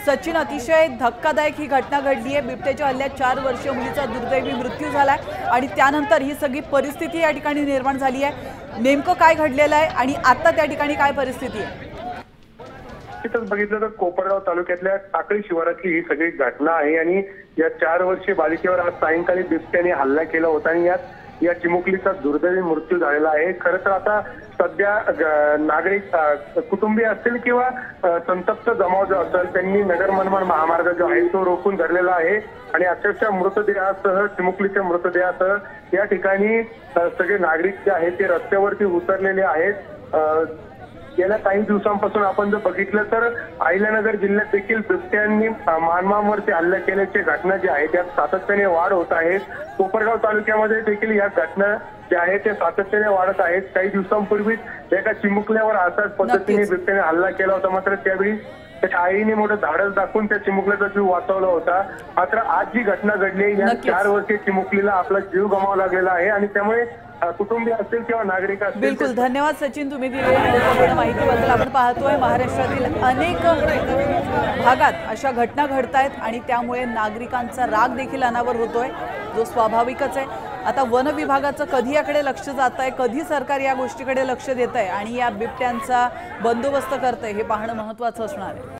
सचिन, अतिशय धक्कादायक ही घटना घडली आहे। बिबट्याच्या हल्ल्यात 4 वर्षीय मुलीचा दुर्दैवी मृत्यू झालाय आणि त्यानंतर ही सगळी परिस्थिती या ठिकाणी निर्माण झाली आहे। नेमकं काय घडलेलं आहे आणि आता त्या ठिकाणी काय परिस्थिती आहे? तिथं बघितलं तर कोपरगाव तालुक्यातल्या टाकळी शिवारातली ही सगळी घटना आहे आणि या 4 वर्षीय बालिकेवर आज सायंकाळी बिबट्याने हल्ला केला होता आणि या चिमुकलीचा दुर्दैवी मृत्यू झालेला आहे। खरं तर आता सध्या नागरिक कुटुंबीय असतील किंवा संतप्त जमाव जो असेल त्यांनी नगर मनमाड महामार्ग जो आहे तो रोखून धरलेला आहे आणि अक्षरशः मृतदेहासह चिमुकलीच्या मृतदेहासह या ठिकाणी सगळे नागरिक जे आहेत ते रस्त्यावरती उतरलेले आहेत। गेल्या काही दिवसांपासून आपण जर बघितलं तर अहिल्यानगर जिल्ह्यात देखील बिबट्यांनी मानवांवरती हल्ला केल्याची घटना जी आहे त्यात सातत्याने वाढ होत आहे। कोपरगाव तालुक्यामध्ये देखील या घटना ज्या आहेत त्या सातत्याने वाढत आहेत। काही दिवसांपूर्वीच एका चिमुकल्यावर अशाच पद्धतीने बिबट्याने हल्ला केला होता, मात्र त्यावेळी त्याच्या आईने मोठं धाडस दाखवून त्या चिमुकल्याचा जीव वाचवला होता। मात्र आज जी घटना घडली या 4 वर्षीय चिमुकलीला आपला जीव गमावा लागलेला आहे आणि त्यामुळे कुटुंबीय असतील किंवा नागरिक असतील। बिलकुल, धन्यवाद सचिन, तुम्ही दिलेल्या माहितीबद्दल। आपण पाहतोय महाराष्ट्रातील अनेक भागात अशा घटना घडतायत आणि त्यामुळे नागरिकांचा राग देखील अनावर होतोय, जो स्वाभाविकच आहे। आता वन विभागाचं कधी याकडे लक्ष जात आहे, कधी सरकार या गोष्टीकडे लक्ष देत आहे आणि या बिबट्यांचा बंदोबस्त करत आहे हे पाहणं महत्त्वाचं असणार आहे।